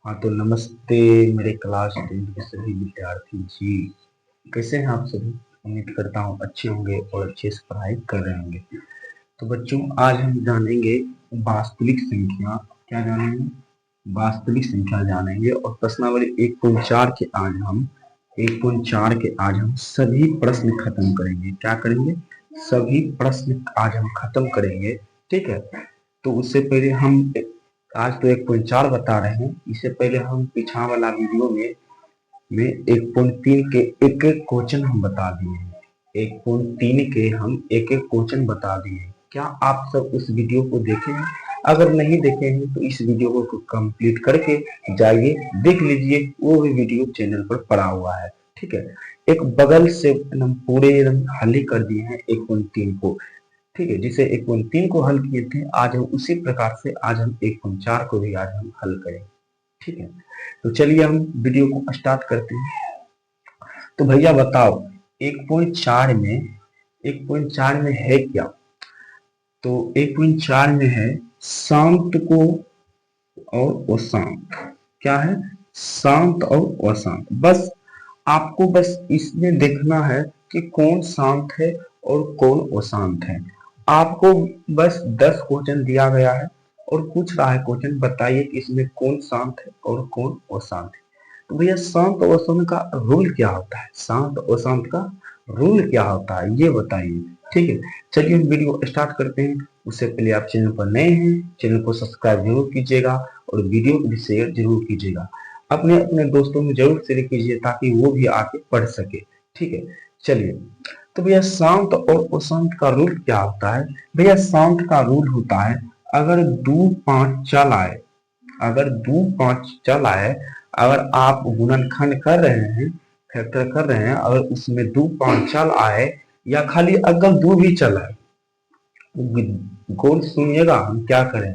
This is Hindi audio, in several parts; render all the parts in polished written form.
हाँ तो नमस्ते मेरे क्लास 10 के सभी विद्यार्थी जी। कैसे हैं आप सभी? उम्मीद करता हूँ अच्छे होंगे और अच्छे से पढ़ाई कर रहे होंगे। तो बच्चों आज हम जानेंगे वास्तविक संख्या। क्या जानेंगे? वास्तविक संख्या जानेंगे। और प्रश्नावली 1.4 के आज हम सभी प्रश्न खत्म करेंगे। क्या करेंगे? सभी प्रश्न आज हम खत्म करेंगे। ठीक है। तो उससे पहले हम आज तो 1.4 बता रहे हैं। इससे पहले हम पिछा वाला वीडियो में 1.3 के एक एक क्वेश्चन हम बता दिए हैं। 1.3 के हम एक एक क्वेश्चन बता दिए हैं। क्या आप सब उस वीडियो को देखे हैं? अगर नहीं देखे हैं तो इस वीडियो को कंप्लीट करके जाइए देख लीजिए। वो भी वीडियो चैनल पर पड़ा हुआ है। ठीक है। एक बगल से एकदम पूरे एकदम हल ही कर दिए हैं 1.3 को। ठीक है। जिसे 1.3 को हल किए थे आज हम उसी प्रकार से आज हम 1.4 को भी आज हम हल करेंगे। ठीक है। तो चलिए हम वीडियो को स्टार्ट करते हैं। तो भैया बताओ 1.4 में है क्या? तो 1.4 में है शांत को और अशांत। क्या है? शांत और अशांत। बस आपको बस इसमें देखना है कि कौन शांत है और कौन अशांत है। आपको बस 10 क्वेश्चन दिया गया है और पूछ रहा है क्वेश्चन, बताइए कि इसमें कौन शांत है और कौन अशांत है। तो भैया शांत और अशांत का रूल क्या होता है? शांत और अशांत का रूल क्या होता है ये बताइए। ठीक है। चलिए हम वीडियो स्टार्ट करते हैं। उससे पहले आप चैनल पर नए हैं, चैनल को सब्सक्राइब जरूर कीजिएगा और वीडियो को भी शेयर जरूर कीजिएगा। अपने अपने दोस्तों में जरूर शेयर कीजिए ताकि वो भी आके पढ़ सके। ठीक है। चलिए तो भैया शांत और अशांत का रूल क्या होता है? भैया शांत का रूल होता है अगर 2 5 चल आए, अगर 2 5 चल आए, अगर आप गुणनखंड कर रहे हैं, फैक्टर कर रहे हैं, अगर उसमें 2 5 चल आए या खाली अगर 2 भी चल आए, गौर सुनिएगा हम क्या करें।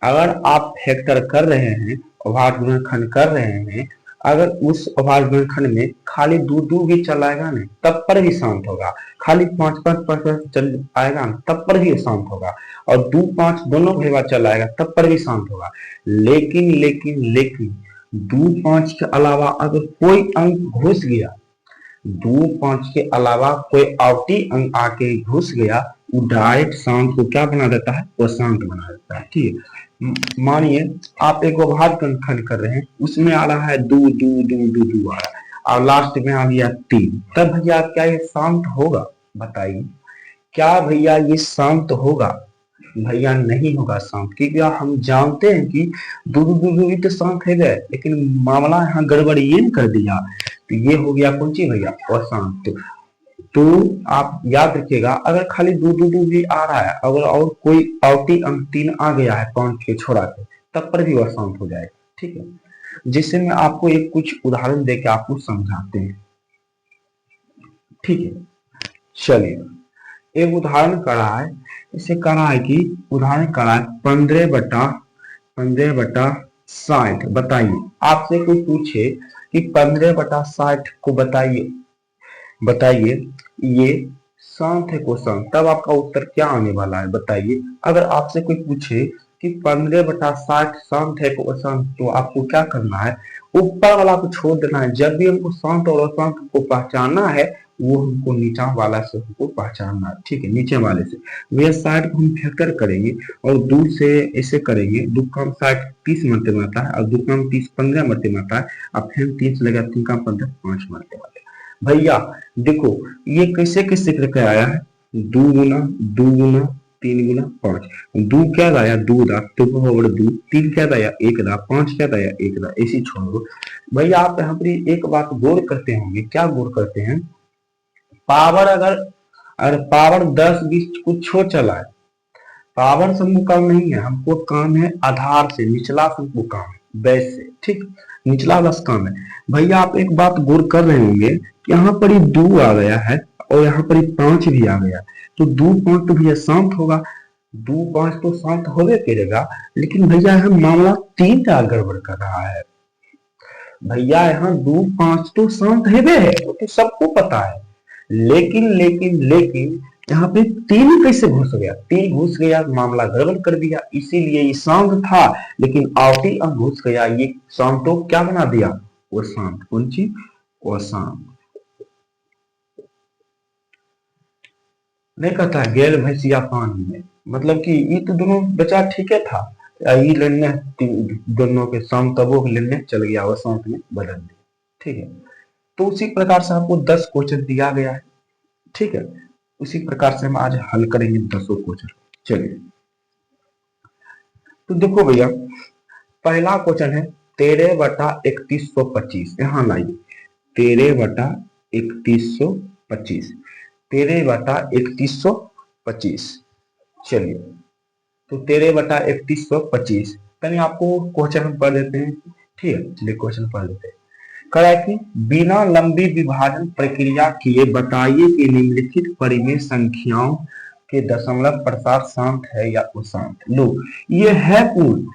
अगर आप फैक्टर कर रहे हैं, अभाज्य गुणनखंड कर रहे हैं, अगर उस अभाज्य गुणनखंड में खाली 2 भी चलाएगा नहीं तब पर भी शांत होगा। खाली 5 5 चल आएगा ना तब पर भी शांत होगा। और 2 5 दोनों भेवा चलाएगा तब पर भी शांत होगा। लेकिन लेकिन लेकिन 2 5 के अलावा अगर कोई अंक घुस गया, 2 5 के अलावा कोई आवती अंक आके घुस गया, वो डायरेक्ट शांत को क्या बना देता है? वो शांत बना देता है। ठीक है। मानिए आप एक अभाज्य खंड कर रहे हैं, उसमें आ रहा है 2 2 2 2 2 आ रहा है और लास्ट में आ गया 3, तब भैया क्या ये शांत होगा? बताइए क्या भैया ये शांत होगा? भैया नहीं होगा शांत, क्योंकि हम जानते हैं कि दो दो दो दो तो शांत है गए, लेकिन मामला यहाँ गड़बड़ ये कर दिया। तो ये हो गया कौन सी भैया? अशांत। तो आप याद रखिएगा अगर खाली 2 2 2 भी आ रहा है, अगर और कोई आवती अंक 3 आ गया है 5 के छोड़ा के, तब पर भी वह शांत हो जाएगा। ठीक है। जिससे मैं आपको एक कुछ उदाहरण देकर आपको समझाते हैं। ठीक है। चलिए एक उदाहरण करा है, इसे करा है कि उदाहरण करा है 15/60। बताइए आपसे कोई पूछे कि 15/60 को बताइए, बताइए ये शांत है क्वेश्चन, तब आपका उत्तर क्या आने वाला है? बताइए। अगर आपसे कोई पूछे कि 15/60 शांत है क्वेश्चन, तो आपको क्या करना है? ऊपर वाला को छोड़ देना है। जब भी हमको शांत और अशांत को पहचानना है, वो हमको नीचा वाला से हमको पहचानना है। ठीक है। नीचे वाले से वे साइड को हम फैक्टर करेंगे और दूर से ऐसे करेंगे। 2 का 60 30 मरते आता है और 2 का 30 15 मरते आता है। अब फिर 3 से लगा 3 का 15 5 मरते आता है। भैया देखो ये कैसे कैसे करके आया है? 2 गुना 2 गुना 3 गुना 5। 2 क्या लाया? 2 दा, 2 3 क्या लाया? 1 दा, 5 क्या लाया? 1 दा। ऐसी छोड़ दो भैया। आप यहाँ पर एक बात गौर करते होंगे। क्या गौर करते हैं? पावर अगर पावर 10 20 कुछ छो चला है, पावर से हमको काम नहीं है, हमको काम है आधार से, निचला से हमको काम है, बेस से। ठीक। निचला बस काम है। भैया आप एक बात गौर कर रहे होंगे, यहाँ पर ही 2 आ गया है और यहाँ पर ही 5 भी आ गया, तो 2 5 तो भैया शांत होगा। 2 5 तो शांत होवे करेगा। लेकिन भैया यहाँ मामला 3 का गड़बड़ कर रहा है। भैया यहाँ 2 5 तो शांत है, वो तो सबको पता है। लेकिन लेकिन लेकिन यहाँ पे तीन कैसे घुस गया, तीन घुस गया, मामला गड़बड़ कर दिया, इसीलिए ये शांत था, लेकिन आवती अंक घुस गया, ये शांतो क्या बना दिया, वो शांत। कौन चीज, वो शांत। नहीं कहता है गेल भैंसिया पानी में, मतलब कि ये तो दोनों बचा ठीक है था, ये लेने दोनों के शांत तबो के लेने चल गया, वो शांत में बदल दिया। ठीक है, तो उसी प्रकार से आपको 10 क्वेश्चन दिया गया है। ठीक है, उसी प्रकार से हम आज हल करेंगे 10 क्वेश्चन। चलिए, तो देखो भैया, पहला क्वेश्चन है 13/3125। यहाँ लाइए 13/3125, 13/3125। चलिए, तो 13/3125 पहले आपको क्वेश्चन हम पढ़ देते हैं। ठीक है, चलिए क्वेश्चन पढ़ लेते हैं। कहा है कि बिना लंबी विभाजन प्रक्रिया किए बताइए कि निम्नलिखित परिमेय संख्याओं के दशमलव प्रसार शांत है या अशांत। लो, ये है पूर्ण,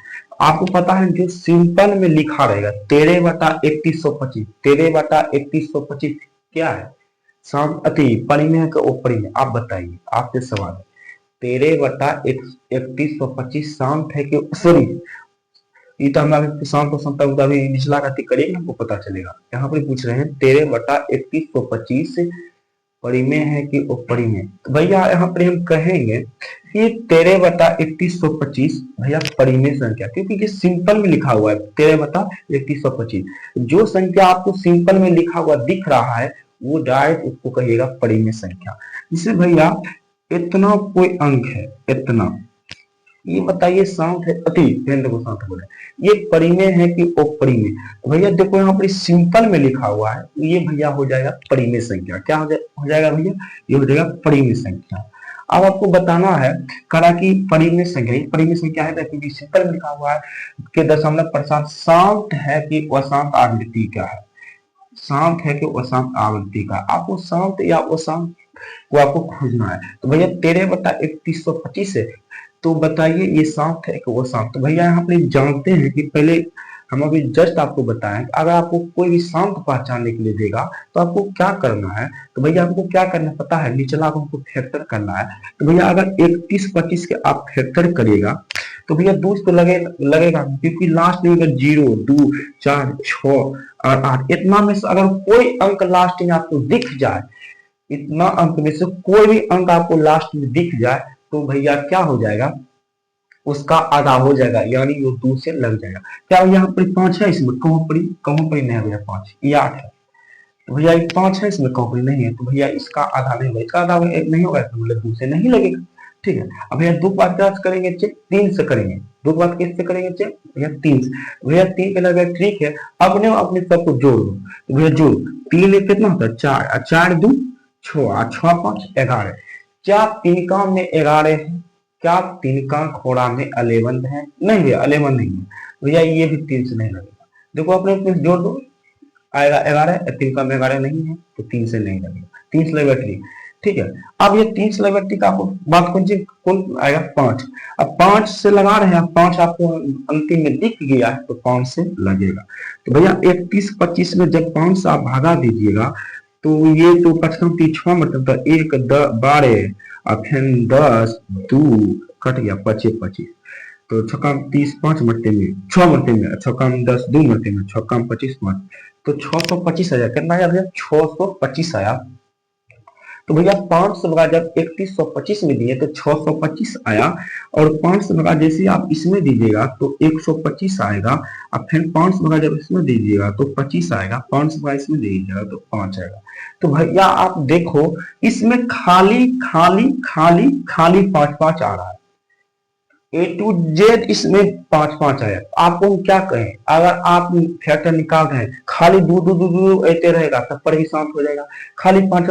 आपको पता है जो सिंपल में लिखा रहेगा 13/3125, 13/3125 क्या है, शांत अति परिमेय का अपरिमेय। आप बताइए, आपसे सवाल है 13/3125 शांत है कि सॉरी, ये तो हम अभी शांत और शांत अभी निचला गति करेंगे, हमको पता चलेगा। यहाँ पर पूछ रहे हैं 13/3125 परिमेय है कि अपरिमेय। तो भैया यहाँ पर हम कहेंगे कि 13/3125 भैया परिमेय संख्या, क्योंकि ये सिंपल में लिखा हुआ है 13/3125। जो संख्या आपको सिंपल में लिखा हुआ दिख रहा है वो डायरेक्ट उसको कहिएगा परिमेय संख्या। जैसे भैया इतना कोई अंक है, इतना, ये बताइए शांत है अति, केंद्र को शांत बोले, ये परिमेय है कि अपरिमेय। तो भैया देखो यहाँ पर सिंपल में लिखा हुआ है, ये भैया हो जाएगा परिमेय संख्या। क्या हो जाएगा भैया, ये हो जाएगा परिमेय संख्या। अब आपको बताना है करा कि परिमेय संख्या है क्योंकि सिंपल में लिखा हुआ है कि दशमलव प्रसार शांत है कि अशांत आवृत्ति का है, शांत है कि अशांत आवृत्ति का। आपको शांत या अशांत को आपको खोजना है। तो भैया 13/3125 है, तो बताइए ये शांत है कि वो शांत। तो भैया यहाँ पे जानते हैं कि पहले हम अभी जस्ट आपको बताएं, अगर आपको कोई भी शांत पहचानने के लिए देगा तो आपको क्या करना है। तो भैया आपको क्या करना पता है, निचला को हमको फैक्टर करना है। तो भैया अगर 31-25 के आप फैक्टर करिएगा तो भैया 2 तो लगेगा, क्योंकि लास्ट में अगर 0, 2, 4, 6 और 8 इतना में से अगर कोई अंक लास्ट में आपको दिख जाए, इतना अंक में से कोई भी अंक आपको लास्ट में दिख जाए, तो भैया क्या हो जाएगा, उसका आधा हो जाएगा, यानी वो 2 से लग जाएगा। क्या यहाँ पर 5 है, इसमें कहाँ पर नहीं है भैया 5, ये 8 है। तो भैया 5 है, इसमें कहाँ पर नहीं है, तो भैया इसका आधा नहीं होगा, इसका आधा नहीं होगा, तो मतलब 2 से नहीं लगेगा। ठीक है, अब भैया 2 बात क्या करेंगे चेक, 3 से करेंगे। 2 बात किससे करेंगे चेक, भैया 3 से। भैया 3 पे लगा, ठीक है, अपने अपने सबको जोड़ दो। तो भैया जोड़ 3 कितना होता है 4, 4 2 6, 6 5 11। क्या 3 का में 11 है, क्या 3 का खोड़ा में 11 है, नहीं भैया 11 नहीं है, भैया ये भी 3 से नहीं लगेगा। देखो अपने अपने जोड़ दो, आएगा 11, 3 का में 11 नहीं है तो 3 से नहीं लगेगा, 3 से लगेगा 3। ठीक है, अब ये 3 से लगेगा, ठीक, आपको बात कौन आएगा 5। अब 5 से लगा रहे हैं, 5 आपको अंतिम में दिख गया है तो 5 से लगेगा। तो भैया 31-25 में जब 5 से आप भागा दीजिएगा तो ये तो 5 मतलब 1 12 और फिर 10 2 कट गया 25, तो 6 30 5 मरते में 6 मरते में, 6 10 2 मरते में, 6 25 मत, तो 625 आया। कितना आया भैया 625 आया। तो भैया 5 से भगा जब 3125 में दिए तो 625 आया, और 5 से भगा जैसे आप इसमें दीजिएगा तो 125 आएगा, और फिर 5 से भगा जब इसमें दीजिएगा तो 25 आएगा, 5 से भगा इसमें दीजिएगा तो 5 आएगा। तो भैया आप देखो इसमें खाली खाली खाली खाली 5 आ रहा है, ए टू जेड इसमें 5 आया। आपको हम क्या कहें, अगर आप फैक्टर निकाल रहे हैं खाली 2 ऐसे रहेगा तब पर भी शांत हो जाएगा, खाली 5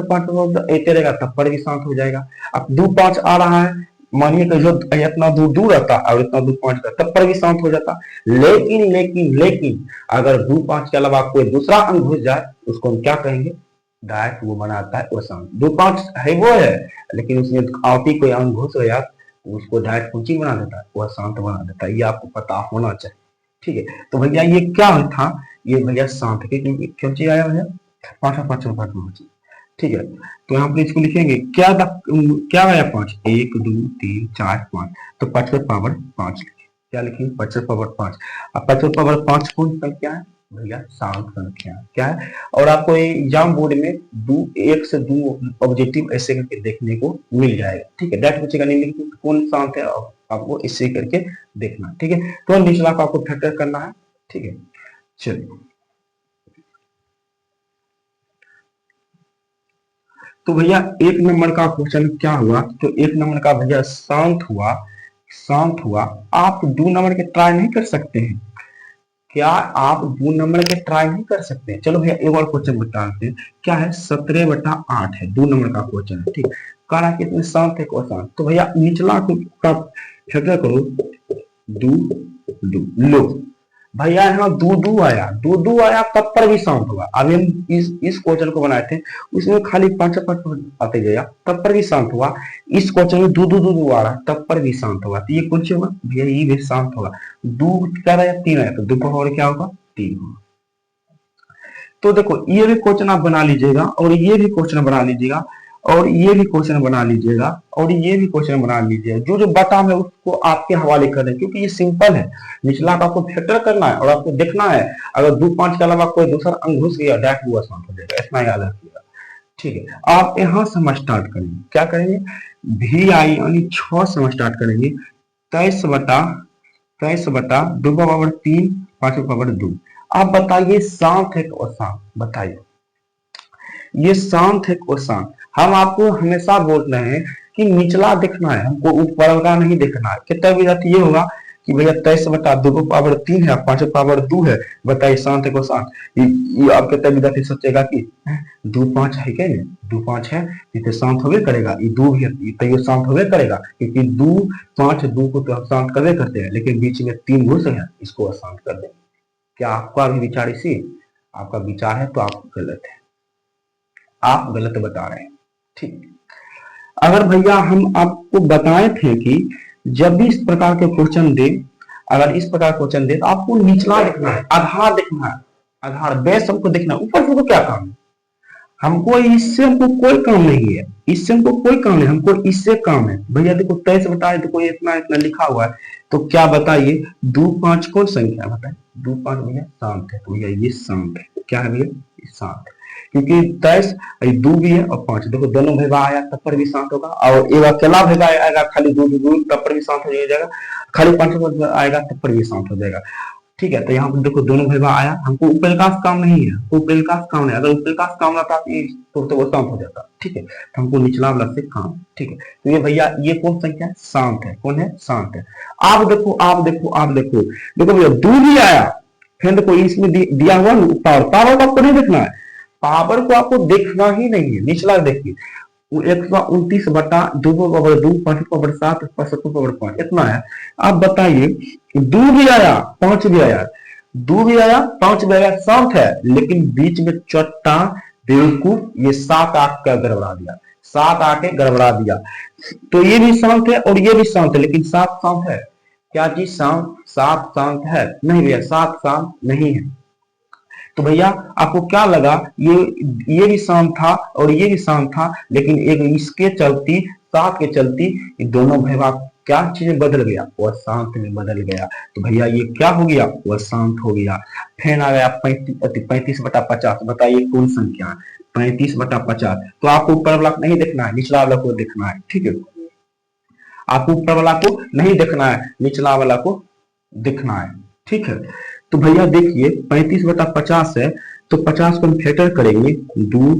ऐसे रहेगा तब पर भी शांत हो जाएगा। अब 2 5 आ रहा है, मानिए कि जो इतना दूर रहता और इतना 2 5 का तब पर भी शांत हो जाता। लेकिन लेकिन लेकिन अगर 2 5 के अलावा कोई दूसरा अंक घुस जाए उसको हम क्या कहेंगे, डायरेक्ट वो बनाता है वो शांत। 2 5 है वो है, लेकिन उसमें आवती कोई अंक घुस गया उसको डायरेक्ट कुंची बना देता है, वह शांत बना देता है। ये आपको पता होना चाहिए। ठीक है, तो भैया ये क्या था, ये भैया शांत के क्योंकि आया भैया 5 5 5 5। ठीक है, तो यहाँ पर इसको लिखेंगे क्या आया 5, 1 2 3 4 5, तो 5 पर पावर 5 लिखेंगे। क्या लिखेंगे? 5 पर पावर 5। अब 5 पर पावर 5 कौन संख्या है भैया? शांत संख्या क्या है? और आपको एग्जाम बोर्ड में एक से दो ऑब्जेक्टिव ऐसे करके देखने को मिल जाएगा। ठीक है, डायरेक्ट पूछेगा नहीं लेकिन कौन शांत है आपको इससे करके देखना। ठीक है, तो निचला को आपको फैक्टर करना है। ठीक है, चलिए तो भैया एक नंबर का क्वेश्चन क्या हुआ? तो एक नंबर का भैया शांत हुआ। आप 2 नंबर के ट्राई नहीं कर सकते हैं क्या? आप 2 नंबर के ट्राई नहीं कर सकते? चलो भैया एक और क्वेश्चन बताते हैं। क्या है? 17/8 है, 2 नंबर का क्वेश्चन है। ठीक, कह रहा है कि इसमें शांत है क्वेश्चन, तो भैया निचला का फैक्टर करो, 2 2 लो भैया, यहाँ 2 2 आया तब पर भी शांत होगा। अभी हम इस क्वेश्चन को बनाए थे, उसमें खाली 5 आते गया तब पर भी शांत हुआ। इस क्वेश्चन में 2 2 2 2 आ रहा है तब पर भी शांत होगा। तो ये कौन सी होगा भैया? ये भी शांत होगा। 2 क्या आया? 3 आया, तो 2 पर क्या होगा? 3 होगा। तो देखो ये भी क्वेश्चन आप बना लीजिएगा, और ये भी क्वेश्चन बना लीजिएगा, और ये भी क्वेश्चन बना लीजिएगा, और ये भी क्वेश्चन बना लीजिएगा। जो जो बता मैं उसको आपके हवाले कर दें, क्योंकि ये सिंपल है। निचला का आपको फैक्टर करना है और आपको देखना है, अगर 2 5 के अलावा कोई दूसरा अंक घुस गया डायरेक्ट वो शांत हो जाएगा। इतना याद रखिएगा। ठीक है, आप यहाँ से हम स्टार्ट करेंगे। क्या करेंगे? VI यानी 6 से हम स्टार्ट करेंगे। 23/2 पावर 3 5 पावर 2। आप बताइए शांत है कि अशांत? बताइए, ये शांत है कि अशांत? हम आपको हमेशा बोल रहे हैं कि निचला देखना है, हमको ऊपर का नहीं देखना है। कितना विद्यार्थी ये होगा कि भैया 23/2 पावर 3 है, 5 पावर 2 है, बताइए शांत है कि अशांत? ये आप कितना विद्यार्थी सोचेगा कि 2 5 है क्या? 2 5 है, ये तो शांत होवे करेगा। ये 2 भी है, तो ये शांत होवे करेगा, क्योंकि 2 5 2 को तो हम शांत करवे करते हैं, लेकिन बीच में 3 घुस गया, इसको अशांत कर देंगे। क्या आपका भी विचार इसी? आपका विचार है तो आप गलत है, आप गलत बता रहे हैं। ठीक, अगर भैया हम आपको बताए थे कि जब भी इस प्रकार के क्वेश्चन दे, अगर इस प्रकार क्वेश्चन दे तो आपको निचला देखना है, आधार देखना है, आधार बेस हमको देखना है, ऊपर हमको क्या काम है? हमको कोई काम नहीं है, इससे हमको कोई काम नहीं, हमको इससे काम है। भैया देखो 23 बताए तो कोई इतना इतना लिखा हुआ है, तो क्या बताइए 2 5 कौन संख्या है? बताइए 2 5 भैया शांत है, तो भैया ये शांत है। क्या है भैया? ये शांत है, क्योंकि 23 2 भी है और 5, देखो दोनों भैया आया तब पर भी शांत होगा, और एक अकेला भैया आएगा खाली 2 2 तब पर भी शांत हो जाएगा, खाली 5 आएगा तब पर भी शांत हो जाएगा। ठीक है, तो यहाँ पर देखो दोनों भैया आया, हमको ऊपर का काम नहीं है, ऊपर का काम नहीं, अगर ऊपर का काम रहता तो वो शांत हो जाता। ठीक है, तो हमको निचला वाला से काम। ठीक है, तो ये भैया ये कौन संख्या है? शांत है। कौन है? शांत है। आप देखो देखो भैया 2 भी आया, फिर देखो इसमें दिया हुआ पावर को आपको नहीं देखना है, पावर को आपको देखना ही नहीं है। निचला देखिए 129/2 पावर 2 5 पावर 7 5 पावर 5 इतना है। आप बताइए 2 भी आया 5 भी आया, 2 भी आया 5 भी आया, शांत है, लेकिन बीच में चट्टा बेवकूफ ये 7 8 का गड़बड़ा दिया, 7 8 गड़बड़ा दिया, तो ये भी शांत है और ये भी शांत है, लेकिन 7 शांत है? क्या चीज शांत? 7 शांत है? नहीं भैया 7 शांत नहीं है। तो भैया आपको क्या लगा? ये भी शांत था और ये भी शांत था, लेकिन एक इसके चलती 7 के चलती दोनों भैया क्या चीज बदल गया? वह शांत में बदल गया। तो भैया ये क्या हो गया? वह शांत हो गया। फिर आ गया 35/50, बताइए कौन संख्या है? 35/50। तो आपको ऊपर वाला नहीं देखना है, निचला वाला को देखना है। ठीक है, आपको ऊपर वाला को नहीं देखना है, निचला वाला को देखना है। ठीक है, तो भैया देखिए 35/50 है, तो 50 को हम फैक्टर करेंगे, 2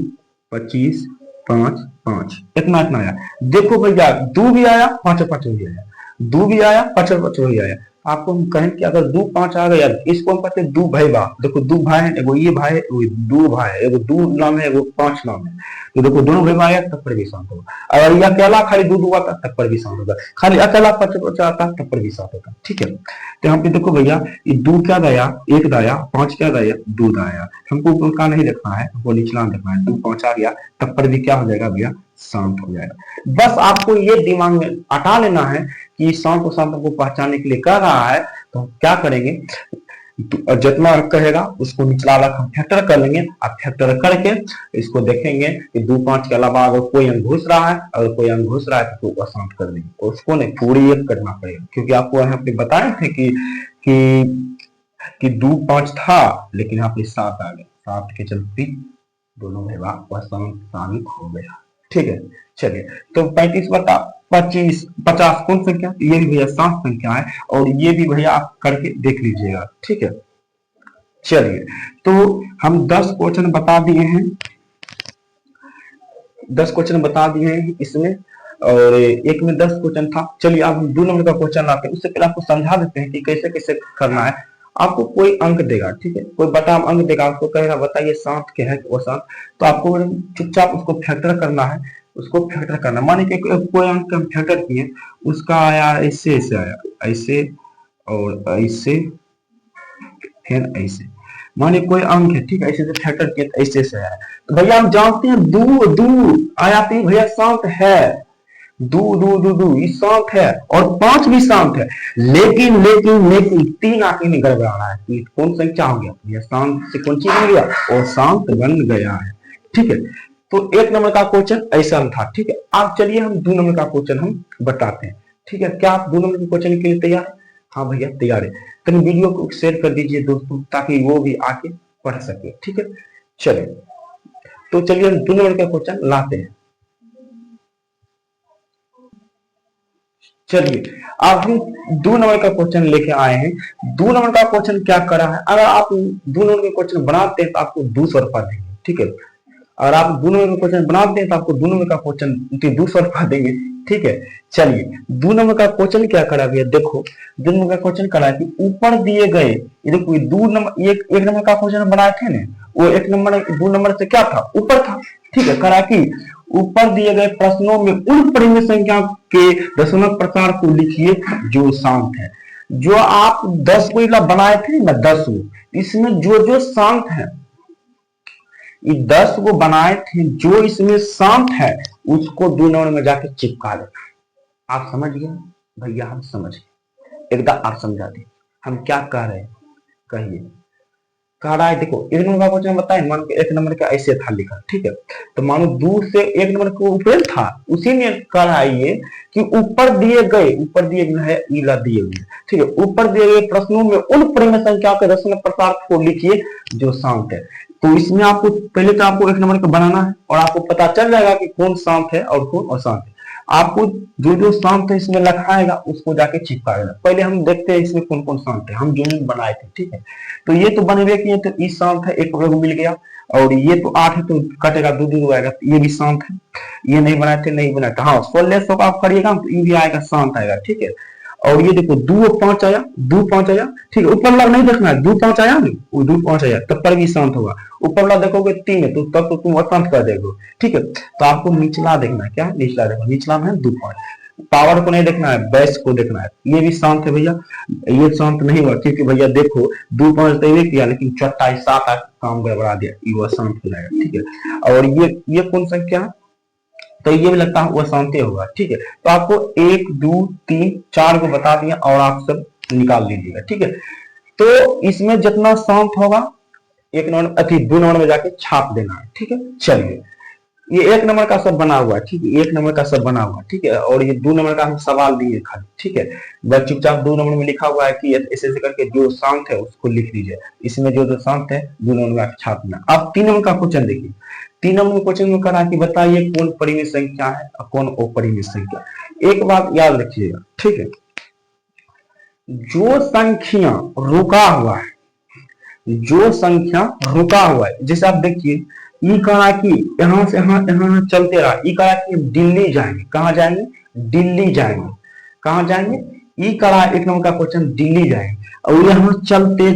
25 5 5 इतना इतना आया। देखो भैया 2 भी आया 5 5 भी आया, 2 भी आया 5 5 भी आया। आपको हम कहें कि अगर 2 5 आ गया, इसको हम कहते हैं 2 भाई बा। देखो 2 भाई है, एगो ये भाई है, एगो 2 भाई है, एगो 2 नाम है, एगो 5 नाम है, तो देखो दोनों भाई आया तब पर भी शांत होगा। अगर ये अकेला खाली 2 2 आता तब पर भी शांत होगा, खाली अकेला 5 5 आता तब पर भी शांत होगा। ठीक है, तो यहाँ पे देखो भैया ये 2 क्या दाया? 1 दाया, 5 क्या दाया? 2 दाया। हमको ऊपर का नहीं देखना है, हमको निचला देखना है। 2 5 आ गया तब पर भी क्या हो जाएगा भैया? शांत हो जाएगा। बस आपको ये दिमाग में अटा लेना है कि शांत को शांत को पहचानने के लिए कर रहा है, तो क्या करेंगे? तो जितना अंक कहेगा उसको निचला वाला हम फैक्टर कर लेंगे। अब फैक्टर करके इसको देखेंगे कि 2 5 के अलावा अगर कोई अंक घुस रहा है, अगर कोई अंक घुस रहा है तो अशांत कर देंगे, उसको नहीं पूरी एक करना पड़ेगा, क्योंकि आपको यहाँ पे बताए थे कि 2 5 था लेकिन यहाँ पे 7 आ गया, 7 के चलते दोनों में शामिल हो गया। ठीक है, चलिए तो 35 बता 25 50 कौन संख्या, ये भी भैया 7 संख्या है, और ये भी भैया आप करके देख लीजिएगा। ठीक है, चलिए तो हम 10 क्वेश्चन बता दिए हैं, 10 क्वेश्चन बता दिए हैं इसमें, और एक में 10 क्वेश्चन था। चलिए अब हम 2 नंबर का क्वेश्चन लाते हैं, उससे पहले आपको समझा देते हैं कि कैसे कैसे करना है। आपको कोई अंक देगा, ठीक है, कोई बता अंक देगा, आपको कहेगा बताइए 7 के है कि अशांत, तो आपको चुपचाप उसको फैक्टर करना है, उसको फैक्टर करना। माने कि कोई अंक हम फैक्टर किए, उसका आया ऐसे ऐसे आया, ऐसे और ऐसे फिर ऐसे, माने कोई अंक है, ठीक है, ऐसे से फैक्टर किया तो ऐसे से आया, तो भैया हम जानते हैं 2 आया तो भैया शांत है, 2 ये शांत है, और 5 भी शांत है, लेकिन 3 आके में गड़बड़ा रहा है, तो कौन संख्या हो गया, यह शांत से कौन चीज बन गया और शांत बन गया है। ठीक है, तो 1 नंबर का क्वेश्चन ऐसा था। ठीक है, अब चलिए हम 2 नंबर का क्वेश्चन हम बताते हैं। ठीक है, क्या आप 2 नंबर के क्वेश्चन के लिए तैयार है? हाँ भैया तैयार है, तो वीडियो को शेयर कर दीजिए दोस्तों, ताकि वो भी आके पढ़ सके। ठीक है, चलिए तो चलिए हम 2 नंबर का क्वेश्चन लाते हैं। चलिए अब हम 2 नंबर का क्वेश्चन लेके आए हैं। 2 नंबर का क्वेश्चन क्या करा है, अगर आप 2 नंबर के क्वेश्चन बनाते हैं तो आपको 200 रुपया देंगे। ठीक है, अगर आप 2 नंबर का क्वेश्चन बनाते हैं तो आपको 2 नंबर का क्वेश्चन 200 रुपया देंगे। ठीक है, चलिए 2 नंबर का क्वेश्चन क्या करा भैया, देखो 2 नंबर का क्वेश्चन करा कि ऊपर दिए गए, ये देखो 2 नंबर, एक नंबर का क्वेश्चन बनाए थे ना, वो 1 नंबर 2 नंबर से क्या था, ऊपर था। ठीक है, करा कि ऊपर दिए गए प्रश्नों में उन परिमेय संख्या के दशमलव प्रकार को लिखिए जो शांत है। जो आप 10 को बनाए थे ना, 10 इसमें जो शांत है, ये 10 को बनाए थे, जो इसमें शांत है उसको 2 नंबर में जाके चिपका लेना। आप समझ गए भैया? हम समझ गए, एकदम आप समझा दिए हम क्या कह रहे हैं, कहिए। कह रहा है देखो 1 नंबर का क्वेश्चन बताए, मान के 1 नंबर का ऐसे था लिखा। ठीक है, तो मानो 2 से 1 नंबर को ऊपर था, उसी में कह रहा है ये कि ऊपर दिए गए है इला दिए हुए। ठीक है, ऊपर दिए गए प्रश्नों में उन परिमेय संख्या के दशमलव प्रकार को लिखिए जो शांत है। तो इसमें आपको पहले तो आपको 1 नंबर का बनाना है, और आपको पता चल जाएगा कि कौन शांत है और कौन अशांत है। आपको जो शांत है इसमें लिखाएगा, उसको जाके चिपकाएगा। पहले हम देखते हैं इसमें कौन कौन शांत है, हम जो बनाए थे। ठीक है, तो ये तो बने हुए किए, तो ई शांत है, एक लोग मिल गया, और ये तो 8 है तो कटेगा 2 आएगा, तो ये भी शांत है। ये नहीं बनाए थे, नहीं बनाए थे, हाँ 16 का आप करिएगा तो ये भी आएगा, शांत आएगा। ठीक है, और ये देखो 2 5 आया, 2 5 आया। ठीक है, ऊपर वाला नहीं देखना है, 2 5 आया नहीं, वो 2 5 आया तब पर भी शांत होगा। ऊपर वाला देखोगे 3 है तो तब तो तुम अशांत कर देगा। ठीक है, तो आपको निचला देखना है, क्या है निचला देखना, निचला में 2 5, पावर को नहीं देखना है, बेस को देखना है। ये भी शांत है भैया, ये शांत नहीं हुआ, क्योंकि भैया देखो 2 5 तो ये किया, लेकिन चौथा 7 काम गड़बड़ा दिया, ये शांत हो जाएगा। ठीक है, और ये कौन संख्या है, तो ये भी लगता है वो शांति होगा। ठीक है, तो आपको 1 2 3 4 को बता दिया, और आप सब निकाल लीजिएगा। ठीक है, तो इसमें जितना शांत होगा 1 नंबर 2 नंबर में जाके छाप देना है। ठीक है, चलिए ये 1 नंबर का सब बना हुआ है। ठीक है, 1 नंबर का सब बना हुआ है। ठीक है, और ये 2 नंबर का हम सवाल दिए खाली। ठीक है, बस चुपचाप 2 नंबर में लिखा हुआ है कि ऐसे ऐसे करके जो शांत है उसको लिख लीजिए, इसमें जो शांत है 2 नंबर में छाप देना। अब 3 नंबर का क्वेश्चन देखिए, 3 नंबर क्वेश्चन में कहा कि बताइए कौन परिमेय संख्या है और कौन अपरिमेय संख्या। एक बात याद रखिएगा, ठीक है, जो संख्या रुका हुआ है, जो संख्या रुका हुआ है, जैसे आप देखिए ये कहा कि यहां से यहां चलते रहा, ये कहा कि दिल्ली जाएंगे, कहां जाएंगे, दिल्ली जाएंगे, कहां जाएंगे, ये कहा 1 नंबर का क्वेश्चन दिल्ली जाएंगे, और यहाँ चलते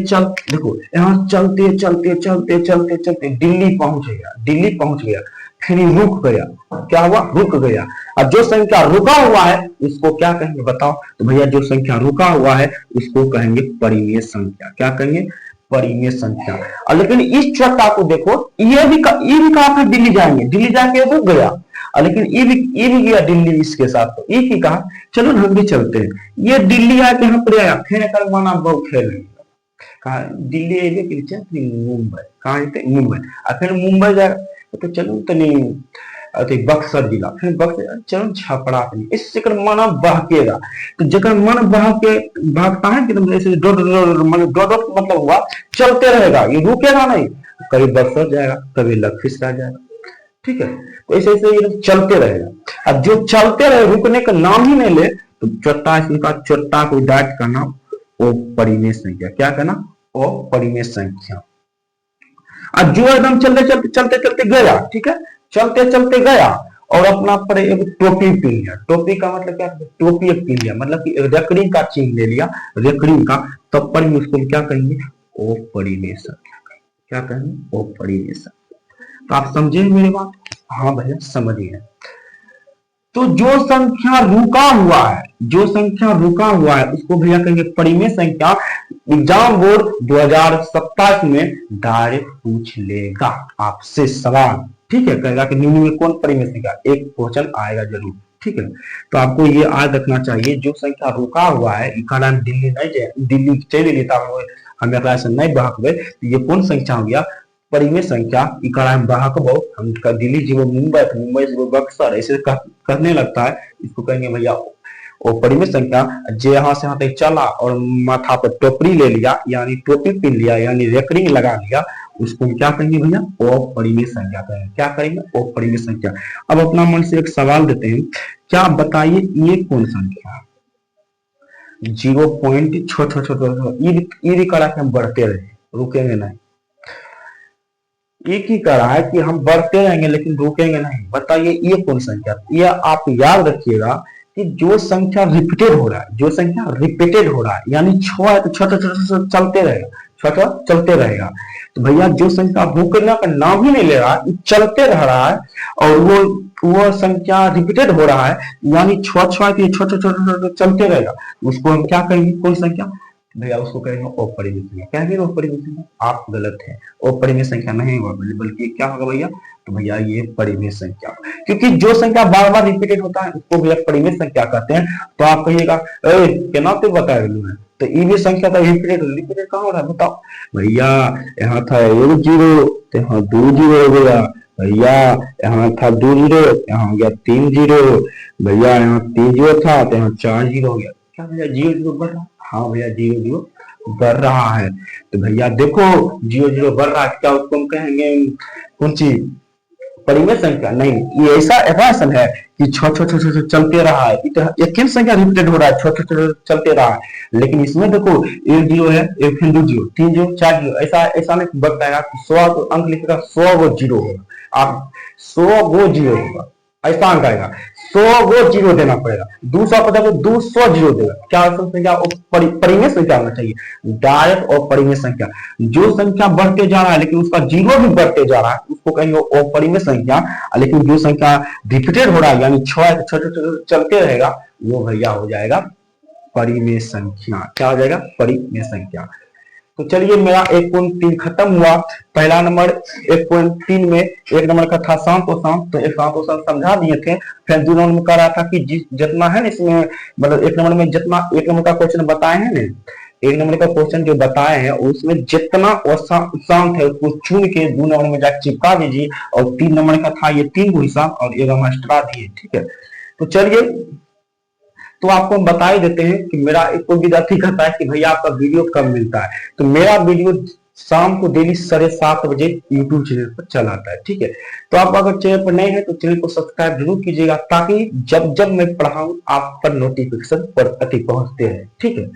देखो यहाँ चलते चलते चलते चलते चलते दिल्ली पहुंच गया, दिल्ली पहुंच गया, फिर रुक गया, क्या हुआ, रुक गया। अब जो संख्या रुका हुआ है उसको क्या कहेंगे बताओ, तो भैया जो संख्या रुका हुआ है उसको कहेंगे परिमेय संख्या। क्या कहेंगे, परिमेय संख्या। और लेकिन इस चर्चा को देखो, ये भी कहा था दिल्ली जाएंगे, दिल्ली जाके रुक गया, लेकिन ये भी गया दिल्ली इसके साथ, तो एक ही कहा चलो हम भी चलते हैं। ये दिल्ली आके यहाँ पर आया, फिर कर माना बहुत खेल कहा दिल्ली एबे के लिए मुंबई, कहाँ जेते मुंबई, आ फिर मुंबई जाए तो चलो तनी अथी बक्सर जिला, फिर बक्सर चलो छपरा तनी, इससे कर मन बहकेगा। तो जकर मन बहके भागता है कि तुम ऐसे डॉट मन डॉट मतलब हुआ चलते रहेगा, ये रुकेगा नहीं, कभी बक्सर जाएगा कभी लखीसराय जाएगा, ठीक है। तो ऐसे ऐसे ये चलते रहेगा। अब जो चलते रहे रुकने का नाम ही नहीं ले तो चोट्टा इनका चोट्टा को डाट का नाम वो परिमेय संख्या, क्या कहना वो परिमेय संख्या। अब जो एकदम चलते चलते चलते चलते गया, ठीक है, चलते चलते गया और अपना पर एक टोपी पी लिया। टोपी का मतलब क्या, टोपी एक पी लिया मतलब कि रेकरिंग का चिन्ह ले लिया, रेकरिंग का, तब पर भी उसको क्या कहेंगे ओ परिमेय संख्या, क्या कहेंगे ओ परिमेय संख्या। तो आप समझे मेरी बात? हाँ भैया समझिए। तो जो संख्या रुका हुआ है, जो संख्या रुका हुआ है उसको भैया कहेंगे परिमेय संख्या। एग्जाम बोर्ड 2027 में डायरेक्ट पूछ लेगा आपसे सवाल, ठीक है, कहेगा कि निम्न में कौन परिमेय संख्या, एक क्वेश्चन आएगा जरूर, ठीक है। तो आपको ये याद रखना चाहिए जो संख्या रुका हुआ है, दिल्ली नहीं जाए, दिल्ली चले लेता हम नहीं बहकबे, तो ये कौन संख्या हो गया परिमेय संख्या। बहकबो हम दिल्ली जीवो मुंबई, मुंबई जीवो बक्सर, ऐसे कहने लगता है, इसको कहेंगे भैया वो परिमेय संख्या। जो यहाँ से यहाँ तक चला और माथा पर टोपरी ले लिया यानी टोपी पहन लिया यानी रेकरिंग लगा लिया, उसको क्या कहेंगे भैया वो परिमेय संख्या कहेंगे, क्या करेंगे वो परिमेय संख्या। अब अपना मन से एक सवाल देते हैं, क्या बताइए ये कौन संख्या 0 छोटे करा के हम बढ़ते रहे, रुकेंगे नहीं, एक ही करा है कि हम बढ़ते रहेंगे लेकिन रुकेंगे नहीं, बताइए ये कौन संख्या। ये आप याद रखिएगा कि जो संख्या रिपीटेड हो रहा है, जो संख्या रिपीटेड हो रहा है यानी छोटा छोटा चलते रहेगा, छोटा चलते रहेगा। तो भैया जो संख्या रुकने का नाम ही नहीं ले रहा है, चलते रह रहा है और वो संख्या रिपीटेड हो रहा है यानी छोटा छोटा चलते रहेगा, उसको हम क्या कहेंगे कौन संख्या भैया, उसको कहेंगे अपरिमेय संख्या। क्या कहेंगे अपरिमेय संख्या? आप गलत है, अपरिमेय संख्या नहीं होगा बल्कि क्या होगा भैया, तो भैया ये परिमेय संख्या, क्योंकि जो संख्या बार बार रिपीटेड होता है उसको भैया परिमेय संख्या कहते हैं। तो आप कहिएगा केना तो बता है, तो ये भी संख्या था रिपीटेड कहाँ हो रहा है बताओ भैया, यहाँ था 1 0 तो यहाँ 2 0 हो गया भैया, यहाँ था 2 0 यहाँ हो गया 3 0 भैया, यहाँ 3 0 था तो यहाँ 4 0 हो गया। क्या भैया 0 0 बढ़ रहा? हाँ भैया 0 0 बढ़ रहा है। तो भैया देखो 0 0 बढ़ रहा है, क्या उसको हम कहेंगे कौन सी परिमेय संख्या? नहीं, ये ऐसा इक्वेशन है कि छोटे चलते रहा है, एक ही संख्या रिपीटेड हो रहा है, छोटे चलते रहा है, लेकिन इसमें देखो 1 0 है, 1 2 0 3 0 4 0, ऐसा नहीं बताएगा 100 अंक लिखेगा 100 वो 0 होगा, आप 100 वो 0 होगा, ऐसा अंक आएगा, 100 वो 0 देना पड़ेगा, 200 पता है 200 0 देगा। क्या संख्या परिमेय संख्या होना चाहिए, डायरेक्ट और परिमेय संख्या। जो संख्या बढ़ते जा रहा है लेकिन उसका 0 भी बढ़ते जा रहा है उसको कहेंगे अपरिमेय संख्या, लेकिन जो संख्या रिपीटेड हो रहा है यानी छोटे चलते रहेगा वो भैया हो जाएगा परिमेय संख्या। क्या हो जाएगा? परिमेय संख्या। तो चलिए मेरा 1.3 खत्म हुआ। पहला नंबर 1.3 में एक नंबर का था शांत और शांत, तो एक शांत और शांत समझा दिए थे। फिर 2 नंबर में कह रहा था कि जितना है ना इसमें मतलब 1 नंबर में जितना 1 नंबर का क्वेश्चन बताए हैं ना, 1 नंबर का क्वेश्चन जो बताए हैं उसमें जितना शांत है उसको चुन के 2 नंबर में जाकर चिपका दीजिए, और 3 नंबर का था ये 3 को हिसाब और एक हम एक्स्ट्रा दिए, ठीक है। तो चलिए तो आपको हम बता ही देते हैं कि मेरा एक विद्यार्थी कहता है कि भैया आपका वीडियो कब मिलता है, तो मेरा वीडियो शाम को डेली 7:30 बजे यूट्यूब चैनल पर चल आता है, ठीक है। तो आप अगर चैनल पर नए हैं तो चैनल को सब्सक्राइब जरूर कीजिएगा ताकि जब जब मैं पढ़ाऊं आप पर नोटिफिकेशन पर पहुंचते हैं, ठीक है।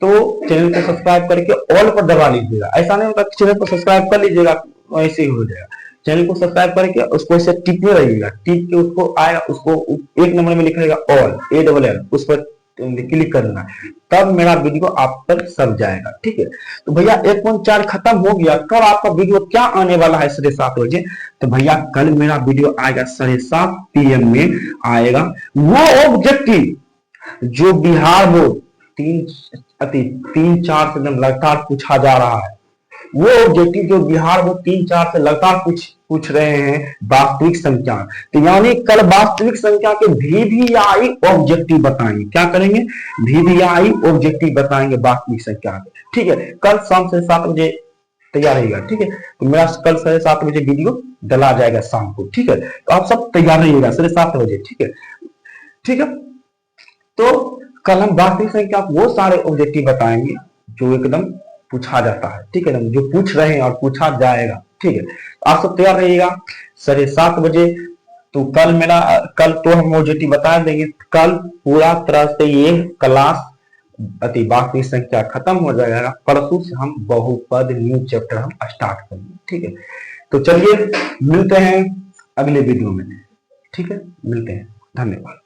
तो चैनल को सब्सक्राइब करके ऑल पर दबा लीजिएगा, ऐसा नहीं होगा चैनल को सब्सक्राइब कर लीजिएगा ऐसे ही हो जाएगा। चैनल को सब्सक्राइब करके उसको ऐसे टिपने रहिएगा, टिप के उसको आएगा, उसको 1 नंबर में लिखा रहेगा ऑल ALL, उस पर क्लिक करना, तब मेरा वीडियो आप तक सब जाएगा, ठीक है। तो भैया 1.4 खत्म हो गया। कल आपका वीडियो क्या आने वाला है 7:30 बजे, तो भैया कल मेरा वीडियो आएगा 7:30 PM में आएगा। वो ऑब्जेक्टिव जो बिहार बोर्ड 3-4 से लगातार पूछा जा रहा है, वो ऑब्जेक्टिव जो बिहार बोर्ड 3-4 से लगातार पूछ रहे हैं वास्तविक संख्या। तो यानी कल वास्तविक संख्या के वीवीआई ऑब्जेक्टिव बताएंगे। क्या करेंगे? वीवीआई ऑब्जेक्टिव बताएंगे वास्तविक संख्या के। ठीक है, कल शाम से 7 बजे तैयार रहिएगा। ठीक है, तो मेरा कल 7:30 बजे वीडियो डला जाएगा शाम को। ठीक है, तो आप सब तैयार रहिएगा 7:30 बजे। ठीक है, ठीक है। तो कल हम वास्तविक संख्या वो सारे ऑब्जेक्टिव बताएंगे जो एकदम पूछा जाता है। ठीक है, जो पूछ रहे हैं और पूछा जाएगा। ठीक है, आप सब तैयार रहिएगा 7:30 बजे। तो कल तो हम ऑब्जेक्टिव बता देंगे। कल पूरा तरह से ये क्लास अति वास्तविक संख्या खत्म हो जाएगा। परसों से हम बहुपद न्यू चैप्टर हम स्टार्ट करेंगे। ठीक है, तो चलिए मिलते हैं अगले वीडियो में। ठीक है, मिलते हैं। धन्यवाद।